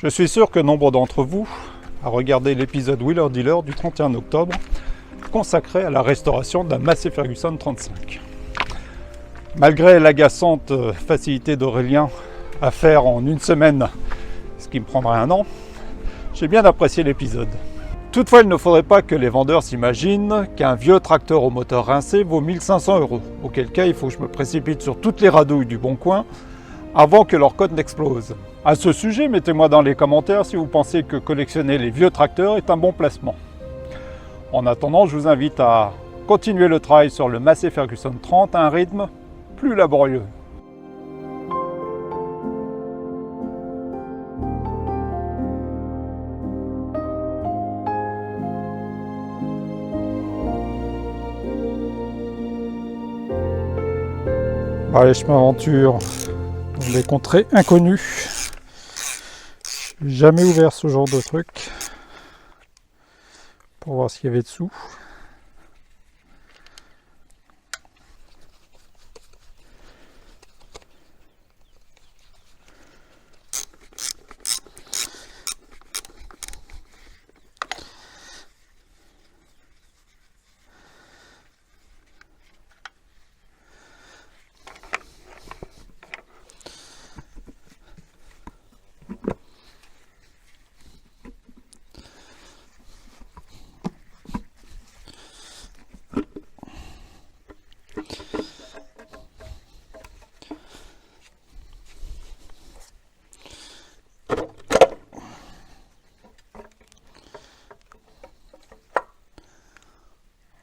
Je suis sûr que nombre d'entre vous a regardé l'épisode Wheeler Dealer du 31 octobre consacré à la restauration d'un Massey Ferguson 35. Malgré l'agaçante facilité d'Aurélien à faire en une semaine, ce qui me prendrait un an, j'ai bien apprécié l'épisode. Toutefois, il ne faudrait pas que les vendeurs s'imaginent qu'un vieux tracteur au moteur rincé vaut 1 500 €, auquel cas il faut que je me précipite sur toutes les radouilles du Bon Coin avant que leur code n'explose. À ce sujet, mettez-moi dans les commentaires si vous pensez que collectionner les vieux tracteurs est un bon placement. En attendant, je vous invite à continuer le travail sur le Massey Ferguson 30 à un rythme plus laborieux. Allez, je m'aventure dans des contrées inconnues. J'ai jamais ouvert ce genre de truc pour voir ce qu'il y avait dessous.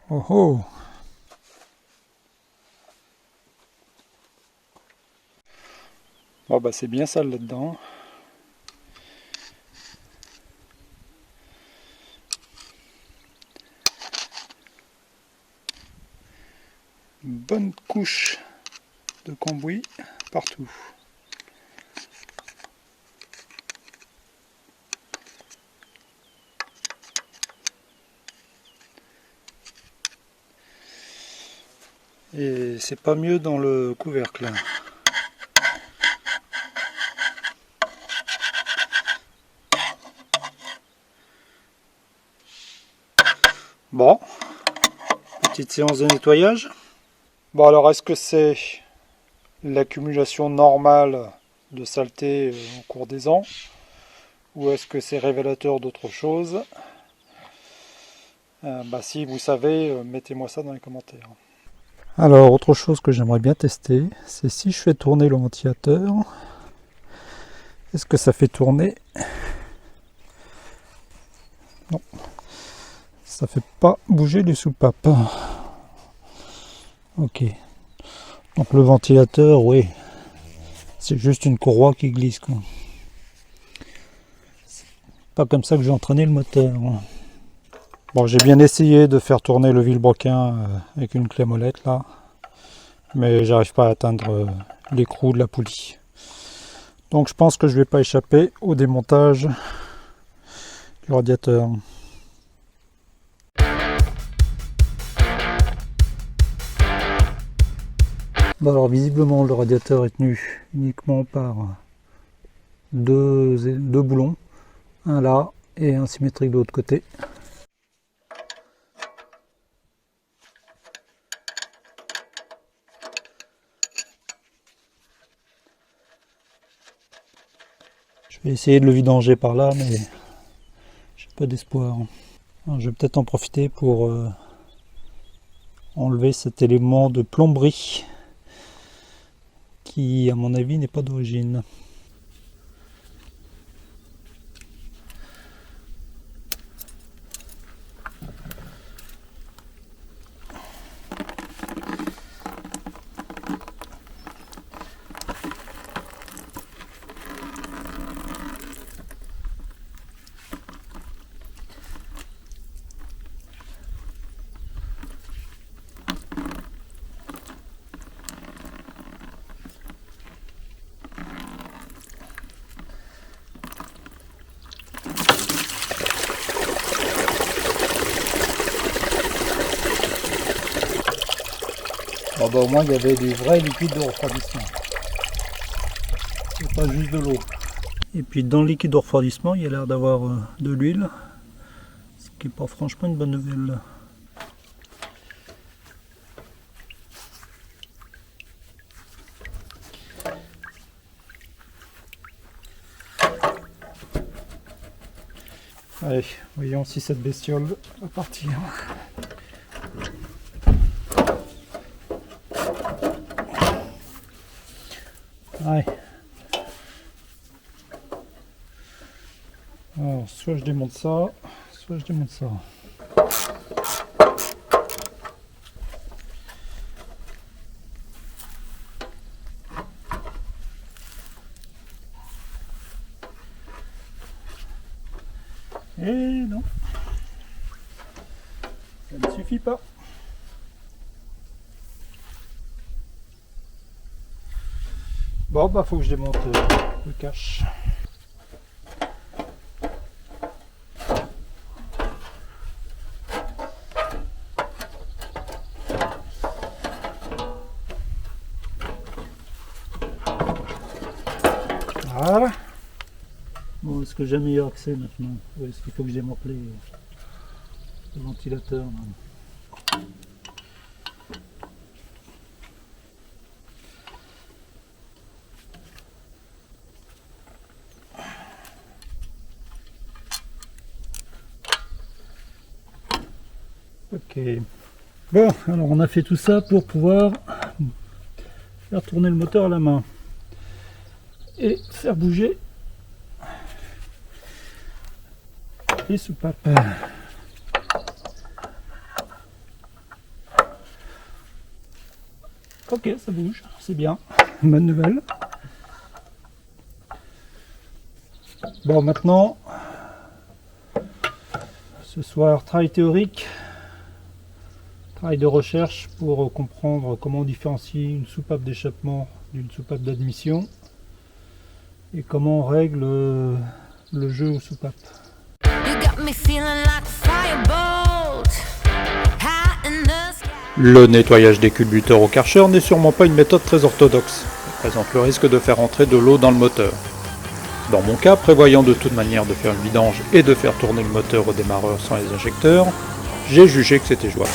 Oh oh! Bon bah c'est bien sale là-dedans. Une bonne couche de cambouis partout. Et c'est pas mieux dans le couvercle. Bon, petite séance de nettoyage. Bon alors, est-ce que c'est l'accumulation normale de saleté au cours des ans, ou est-ce que c'est révélateur d'autre chose? Si vous savez, mettez-moi ça dans les commentaires. Alors, autre chose que j'aimerais bien tester, c'est si je fais tourner le ventilateur, est-ce que ça fait tourner? Non, ça fait pas bouger les soupapes. Ok, donc le ventilateur, oui, c'est juste une courroie qui glisse, quoi. C'est pas comme ça que j'ai entraîné le moteur. Bon, j'ai bien essayé de faire tourner le vilebrequin avec une clé molette là, mais j'arrive pas à atteindre l'écrou de la poulie. Donc je pense que je vais pas échapper au démontage du radiateur. Bon alors visiblement le radiateur est tenu uniquement par deux boulons, un là et un symétrique de l'autre côté. Je vais essayer de le vidanger par là, mais j'ai pas d'espoir. Je vais peut-être en profiter pour enlever cet élément de plomberie qui, à mon avis, n'est pas d'origine. Bon bah au moins il y avait du vrai liquide de refroidissement. C'est pas juste de l'eau. Et puis dans le liquide de refroidissement, il y a l'air d'avoir de l'huile, ce qui n'est pas franchement une bonne nouvelle. Allez, voyons si cette bestiole va partir. Allez. Alors, soit je démonte ça, soit je démonte ça. Et non, ça ne suffit pas. Bon, bah faut que je démonte le cache. Voilà. Bon, est-ce que j'ai meilleur accès maintenant? Ou est-ce qu'il faut que je démonte le ventilateur là? Ok. Bon, alors on a fait tout ça pour pouvoir faire tourner le moteur à la main et faire bouger les soupapes. Ok, ça bouge, c'est bien, bonne nouvelle. Bon, maintenant, ce soir, travail théorique, travail de recherche pour comprendre comment on différencie une soupape d'échappement d'une soupape d'admission et comment on règle le jeu aux soupapes. Le nettoyage des culbuteurs au Karcher n'est sûrement pas une méthode très orthodoxe. Il présente le risque de faire entrer de l'eau dans le moteur. Dans mon cas, prévoyant de toute manière de faire une vidange et de faire tourner le moteur au démarreur sans les injecteurs, j'ai jugé que c'était jouable.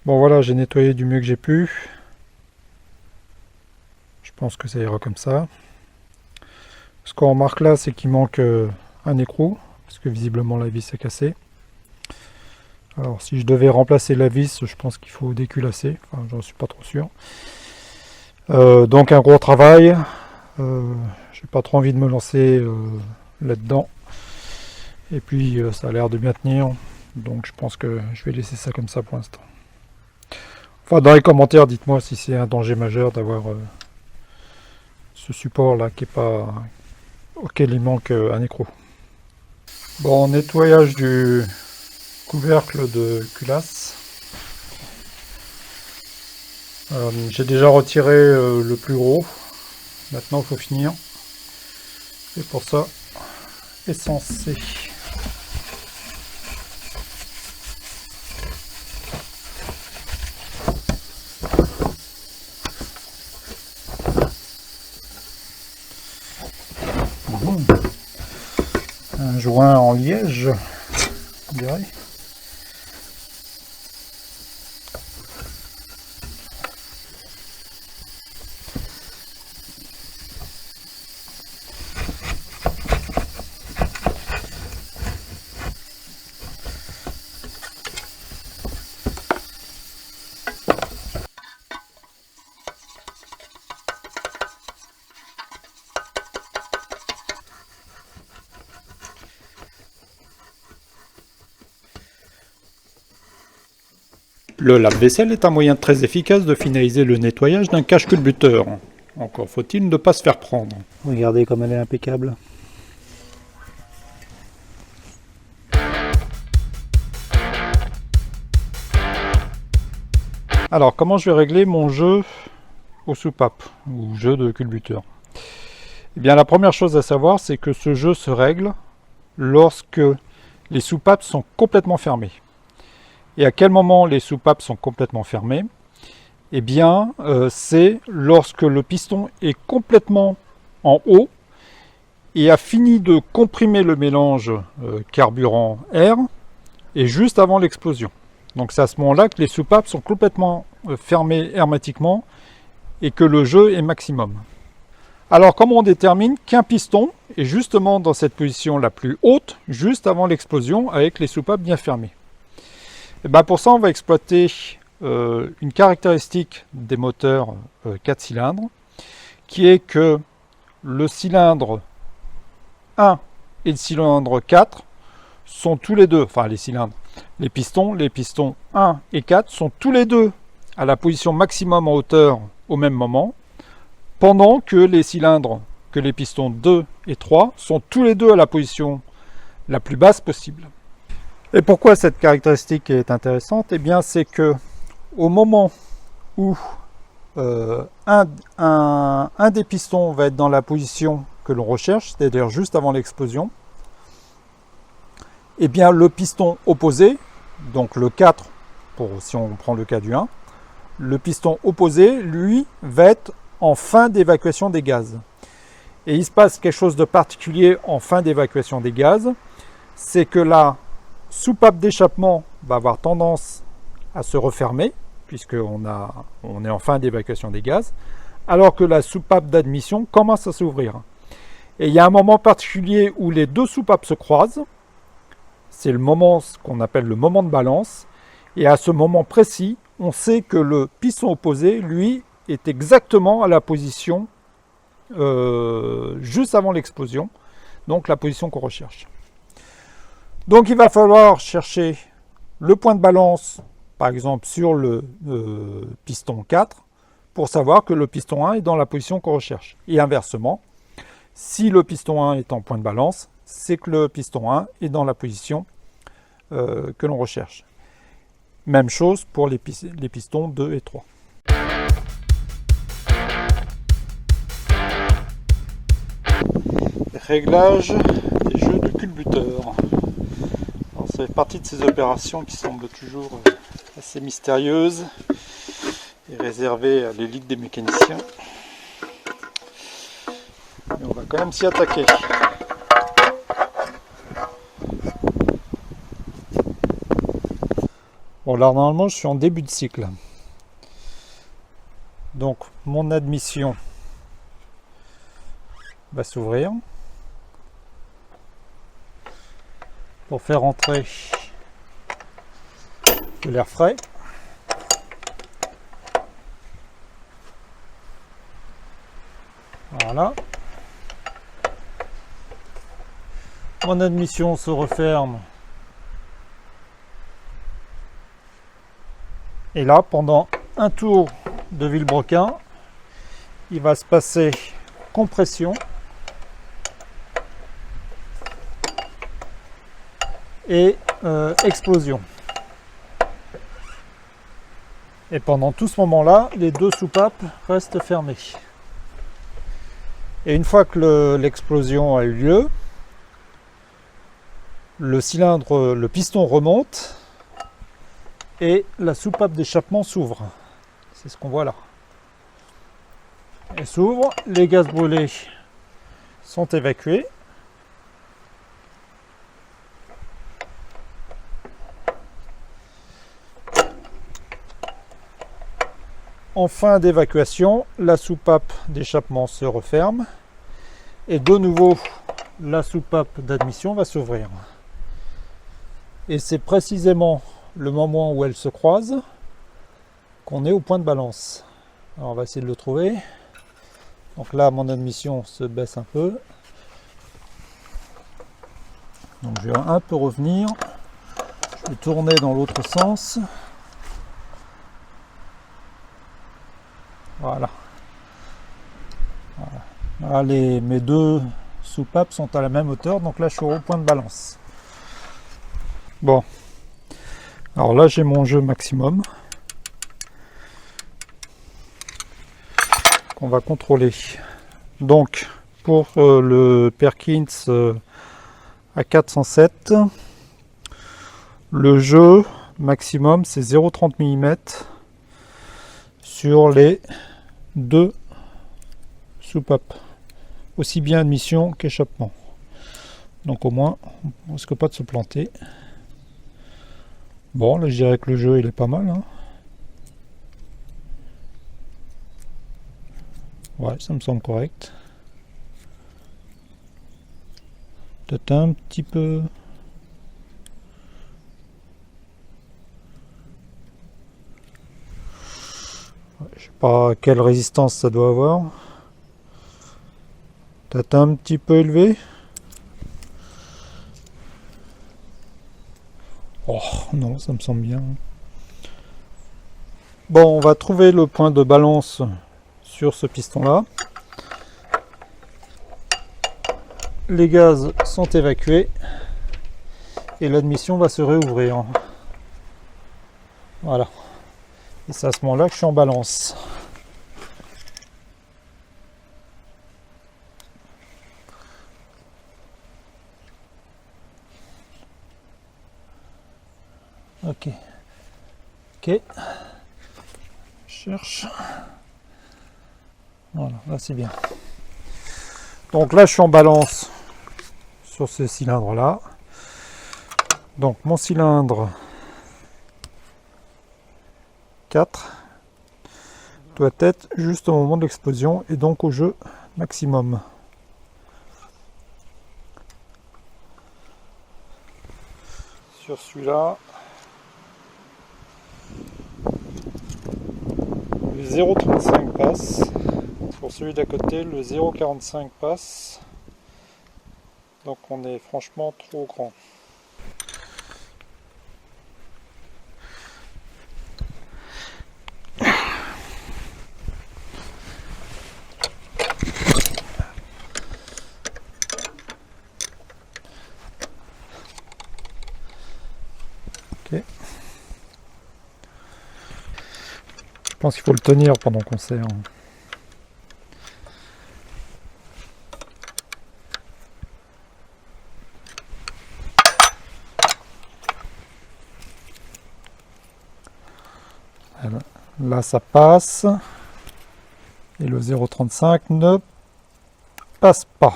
Bon voilà, j'ai nettoyé du mieux que j'ai pu. Je pense que ça ira comme ça. Ce qu'on remarque là, c'est qu'il manque un écrou, parce que visiblement la vis est cassée. Alors si je devais remplacer la vis, je pense qu'il faut déculasser, enfin j'en suis pas trop sûr. Donc un gros travail. J'ai pas trop envie de me lancer là-dedans. Et puis ça a l'air de bien tenir, donc je pense que je vais laisser ça comme ça pour l'instant. Enfin, dans les commentaires, dites-moi si c'est un danger majeur d'avoir ce support là qui est pas, auquel il manque un écrou. Bon, nettoyage du couvercle de culasse. J'ai déjà retiré le plus gros. Maintenant, il faut finir. Et pour ça, essence C. Un joint en liège, on dirait. Le lave-vaisselle est un moyen très efficace de finaliser le nettoyage d'un cache-culbuteur. Encore faut-il ne pas se faire prendre. Regardez comme elle est impeccable. Alors, comment je vais régler mon jeu aux soupapes, ou jeu de culbuteur? Eh bien, la première chose à savoir, c'est que ce jeu se règle lorsque les soupapes sont complètement fermées. Et à quel moment les soupapes sont complètement fermées? Eh bien, c'est lorsque le piston est complètement en haut et a fini de comprimer le mélange carburant-air et juste avant l'explosion. Donc c'est à ce moment-là que les soupapes sont complètement fermées hermétiquement et que le jeu est maximum. Alors comment on détermine qu'un piston est justement dans cette position la plus haute, juste avant l'explosion, avec les soupapes bien fermées? Et bien pour ça, on va exploiter une caractéristique des moteurs 4 cylindres, qui est que le cylindre 1 et le cylindre 4 sont tous les deux, enfin les pistons 1 et 4 sont tous les deux à la position maximum en hauteur au même moment, pendant que les pistons 2 et 3 sont tous les deux à la position la plus basse possible. Et pourquoi cette caractéristique est intéressante? Eh bien, c'est que au moment où un des pistons va être dans la position que l'on recherche, c'est-à-dire juste avant l'explosion, eh bien le piston opposé, donc le 4, si on prend le cas du 1, le piston opposé, lui, va être en fin d'évacuation des gaz. Et il se passe quelque chose de particulier en fin d'évacuation des gaz, c'est que la soupape d'échappement va avoir tendance à se refermer, puisqu'on est en fin d'évacuation des gaz, alors que la soupape d'admission commence à s'ouvrir. Et il y a un moment particulier où les deux soupapes se croisent, c'est le moment, ce qu'on appelle le moment de balance, et à ce moment précis, on sait que le piston opposé, lui, est exactement à la position juste avant l'explosion, donc la position qu'on recherche. Donc il va falloir chercher le point de balance, par exemple sur le piston 4, pour savoir que le piston 1 est dans la position qu'on recherche. Et inversement, si le piston 1 est en point de balance, c'est que le piston 1 est dans la position que l'on recherche. Même chose pour les pistons 2 et 3. Réglage des jeux de culbuteur. Ça fait partie de ces opérations qui semblent toujours assez mystérieuses et réservées à l'élite des mécaniciens. Mais on va quand même s'y attaquer. Bon, là normalement je suis en début de cycle. Donc mon admission va s'ouvrir pour faire entrer de l'air frais. Voilà. Mon admission se referme. Et là, pendant un tour de vilebrequin, il va se passer compression et explosion. Et pendant tout ce moment-là, les deux soupapes restent fermées. Et une fois que l'explosion a eu lieu, le piston remonte et la soupape d'échappement s'ouvre. C'est ce qu'on voit là. Elle s'ouvre, les gaz brûlés sont évacués. En fin d'évacuation, la soupape d'échappement se referme et de nouveau la soupape d'admission va s'ouvrir. Et c'est précisément le moment où elles se croisent qu'on est au point de balance. Alors on va essayer de le trouver. Donc là, mon admission se baisse un peu. Donc je vais un peu revenir. Je vais tourner dans l'autre sens. Voilà. Voilà. Là, mes deux soupapes sont à la même hauteur, donc là je suis au point de balance. Bon. Alors là j'ai mon jeu maximum qu'on va contrôler. Donc pour le Perkins à 407, le jeu maximum c'est 0,30 mm sur les deux soupapes, aussi bien admission qu'échappement. Donc au moins on risque pas de se planter. Bon, là je dirais que le jeu il est pas mal, hein. Ouais, ça me semble correct. Peut-être un petit peu. Ouais, je sais pas quelle résistance ça doit avoir. Peut-être un petit peu élevé. Oh non, ça me semble bien. Bon, on va trouver le point de balance sur ce piston là. Les gaz sont évacués et l'admission va se réouvrir. Voilà. Et c'est à ce moment là que je suis en balance. Ok. Ok. Je cherche. Voilà, là c'est bien. Donc là je suis en balance sur ce cylindre là. Donc mon cylindre 4 doit être juste au moment de l'explosion et donc au jeu maximum. Sur celui-là, le 0,35 passe. Pour celui d'à côté, le 0,45 passe. Donc on est franchement trop grand. Ok. Je pense qu'il faut le tenir pendant qu'on serre. Là ça passe et le 0,35 ne passe pas.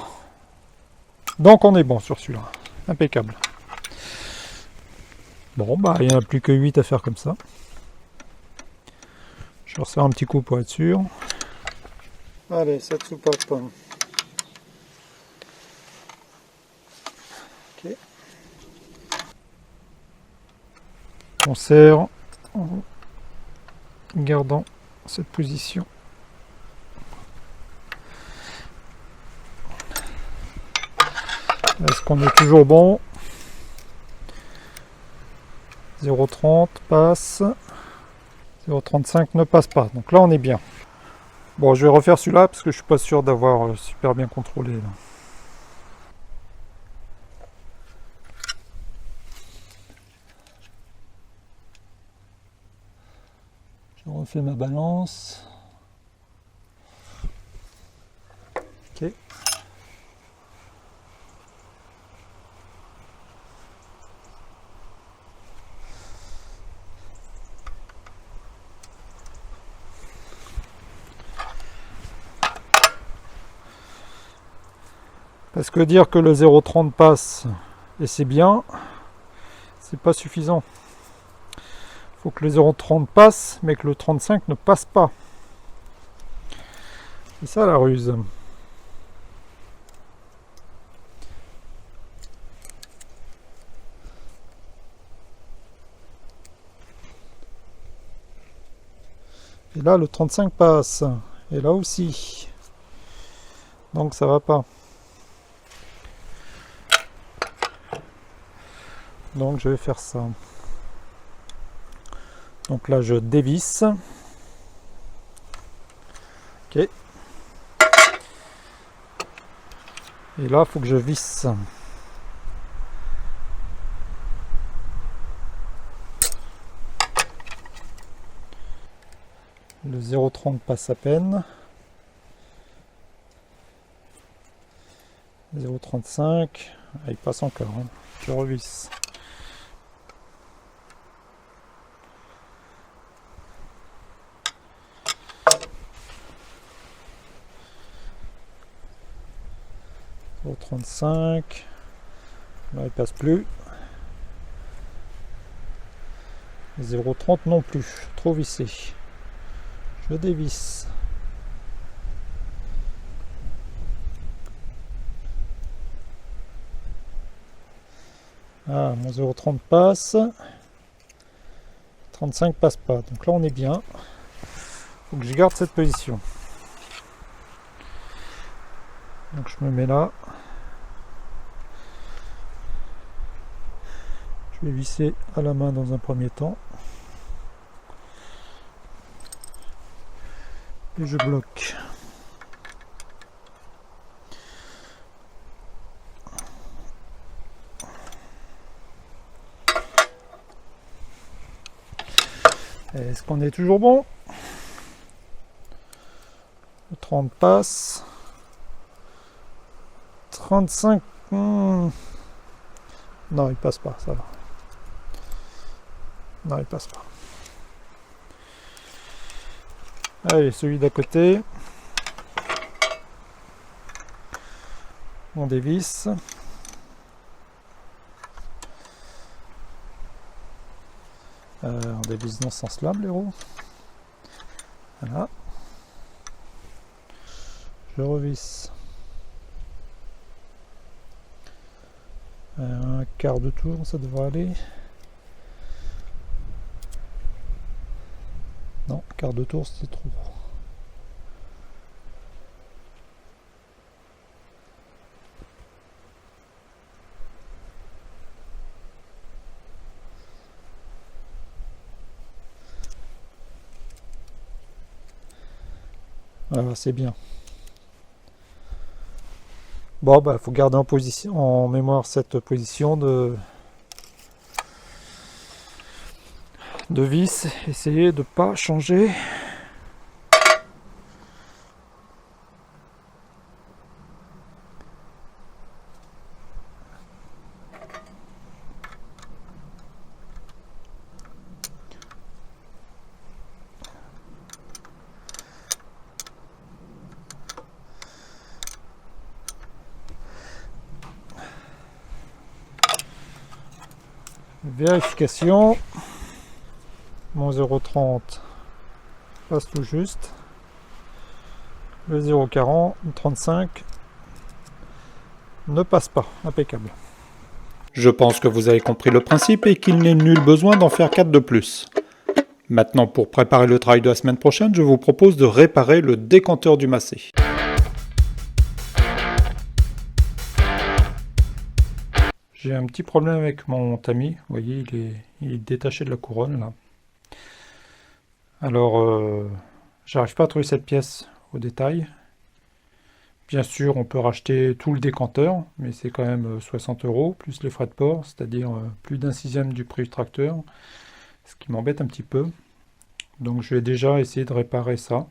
Donc on est bon sur celui-là. Impeccable. Bon bah il n'y en a plus que 8 à faire comme ça. Je resserre un petit coup pour être sûr. Allez, cette soupape. Ok. On serre en gardant cette position. Est-ce qu'on est toujours bon? 0,30 passe. 0,35 ne passe pas. Donc là on est bien. Bon, je vais refaire celui-là parce que je suis pas sûr d'avoir super bien contrôlé là. Je refais ma balance. Ok. Parce que dire que le 0,30 passe et c'est bien, c'est pas suffisant. Il faut que le 0,30 passe, mais que le 35 ne passe pas. C'est ça la ruse. Et là, le 35 passe. Et là aussi. Donc ça va pas. Donc je vais faire ça. Donc là je dévisse. Ok. Et là, il faut que je visse. Le 0,30 passe à peine. 0,35. Ah, il passe encore. Hein. Je revisse. Au 35, là il passe plus. 0,30 non plus, trop vissé. Je dévisse. Ah, mon 0,30 passe. 35 passe pas, donc là on est bien. Faut que je garde cette position. Donc je me mets là. Je vais visser à la main dans un premier temps. Et je bloque. Est-ce qu'on est toujours bon? Le 30 passe. 35. Non, il passe pas, ça va. Non, il passe pas. Allez, celui d'à côté. On dévisse. On dévisse dans ce sens-là, blaireau. Voilà. Je revisse. Un quart de tour, ça devrait aller. Non, quart de tour, c'est trop. Voilà, c'est bien. Bon, bah, faut garder en mémoire cette position de vis. Essayer de pas changer. Vérification. Mon 0,30 passe tout juste. Le 0,40, 35 ne passe pas. Impeccable. Je pense que vous avez compris le principe et qu'il n'est nul besoin d'en faire 4 de plus. Maintenant, pour préparer le travail de la semaine prochaine, je vous propose de réparer le décanteur du macé. J'ai un petit problème avec mon tamis. Vous voyez, il est détaché de la couronne là. Alors, j'arrive pas à trouver cette pièce au détail. Bien sûr, on peut racheter tout le décanteur, mais c'est quand même 60 € plus les frais de port, c'est-à-dire plus d'un sixième du prix du tracteur, ce qui m'embête un petit peu. Donc je vais déjà essayer de réparer ça.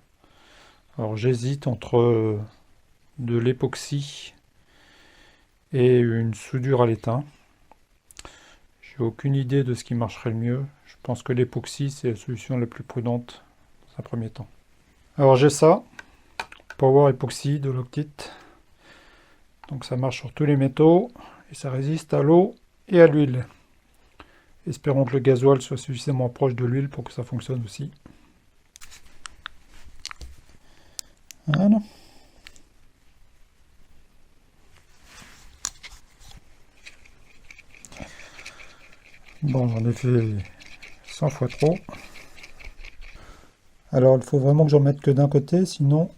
Alors j'hésite entre de l'époxy et une soudure à l'étain. J'ai aucune idée de ce qui marcherait le mieux. Je pense que l'époxy c'est la solution la plus prudente dans un premier temps. Alors j'ai ça, Power Epoxy de Loctite. Donc ça marche sur tous les métaux et ça résiste à l'eau et à l'huile. Espérons que le gasoil soit suffisamment proche de l'huile pour que ça fonctionne aussi. Voilà. Bon, j'en ai fait 100 fois trop. Alors il faut vraiment que j'en mette que d'un côté, sinon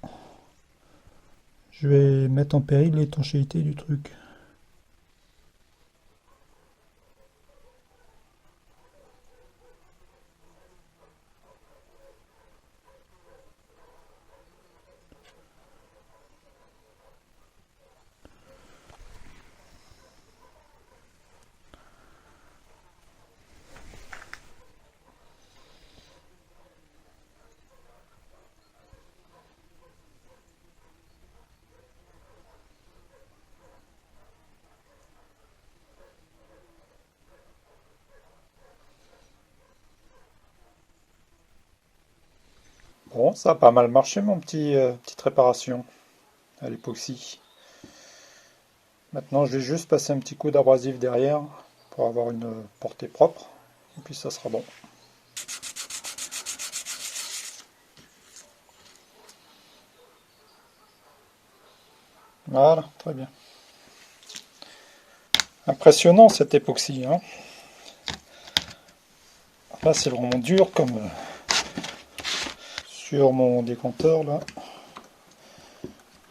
je vais mettre en péril l'étanchéité du truc. Bon, ça a pas mal marché mon petite réparation à l'époxy. Maintenant, je vais juste passer un petit coup d'abrasif derrière pour avoir une portée propre. Et puis ça sera bon. Voilà, très bien. Impressionnant cet époxy, hein. Là, c'est vraiment dur comme sur mon décanteur là.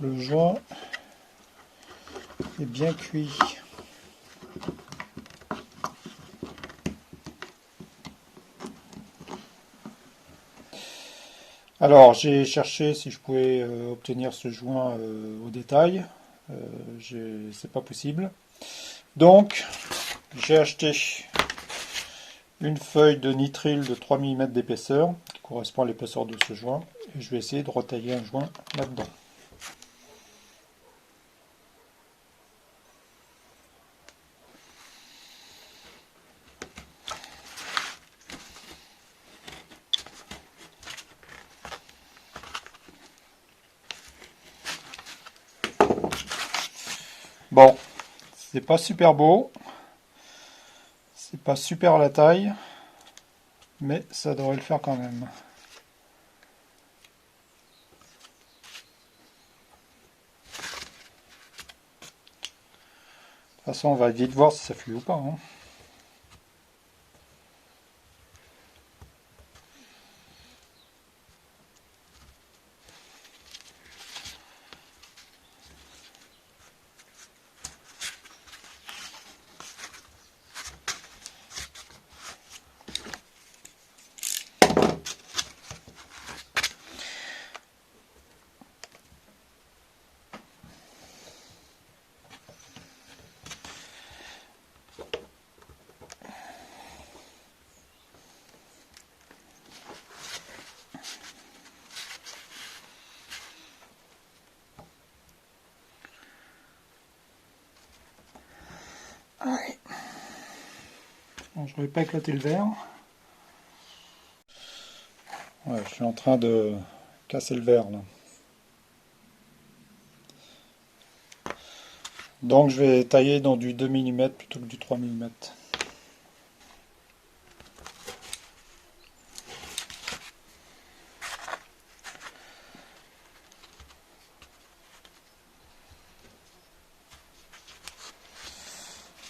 Le joint est bien cuit. Alors, j'ai cherché si je pouvais obtenir ce joint au détail. C'est pas possible. Donc, j'ai acheté une feuille de nitrile de 3 mm d'épaisseur, qui correspond à l'épaisseur de ce joint, et je vais essayer de retailler un joint là-dedans. Bon, c'est pas super beau, c'est pas super à la taille, mais ça devrait le faire quand même. De toute façon, on va vite voir si ça fuit ou pas, hein. Allez. Bon, je ne vais pas éclater le verre. Ouais, je suis en train de casser le verre là. Donc je vais tailler dans du 2 mm plutôt que du 3 mm.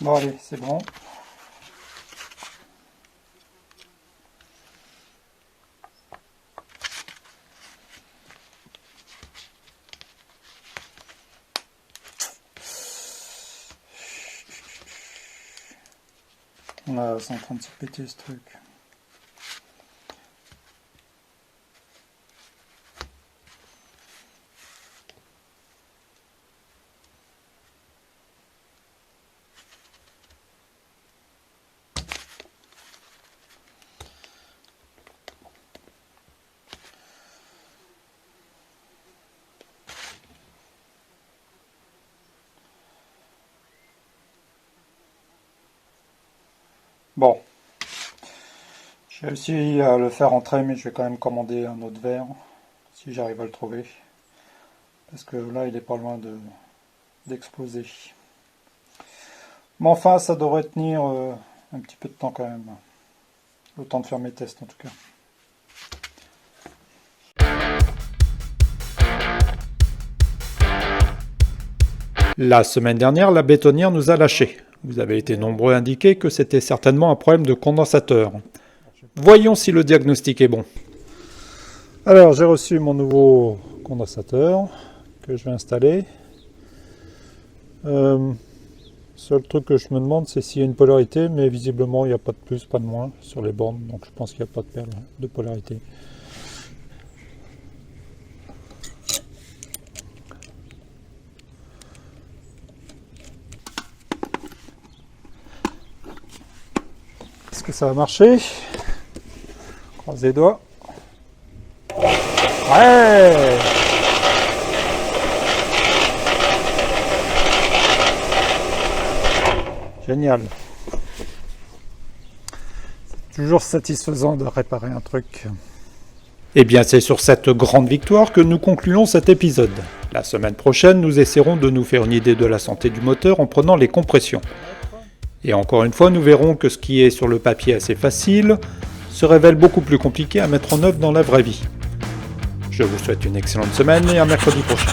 Bon allez, c'est bon. Ah, c'est en train de se péter ce truc. Bon, j'ai réussi à le faire entrer, mais je vais quand même commander un autre verre, si j'arrive à le trouver. Parce que là, il est pas loin d'exploser. Mais enfin, ça devrait tenir un petit peu de temps quand même. Le temps de faire mes tests en tout cas. La semaine dernière, la bétonnière nous a lâchés. Vous avez été nombreux à indiquer que c'était certainement un problème de condensateur. Voyons si le diagnostic est bon. Alors, j'ai reçu mon nouveau condensateur que je vais installer. Seul truc que je me demande, c'est s'il y a une polarité, mais visiblement, il n'y a pas de plus, pas de moins sur les bornes, donc je pense qu'il n'y a pas de perle de polarité. Est-ce que ça va marcher? Croise les doigts. Ouais! Génial. C'est toujours satisfaisant de réparer un truc. Et bien c'est sur cette grande victoire que nous concluons cet épisode. La semaine prochaine, nous essaierons de nous faire une idée de la santé du moteur en prenant les compressions. Et encore une fois, nous verrons que ce qui est sur le papier assez facile se révèle beaucoup plus compliqué à mettre en œuvre dans la vraie vie. Je vous souhaite une excellente semaine et à mercredi prochain.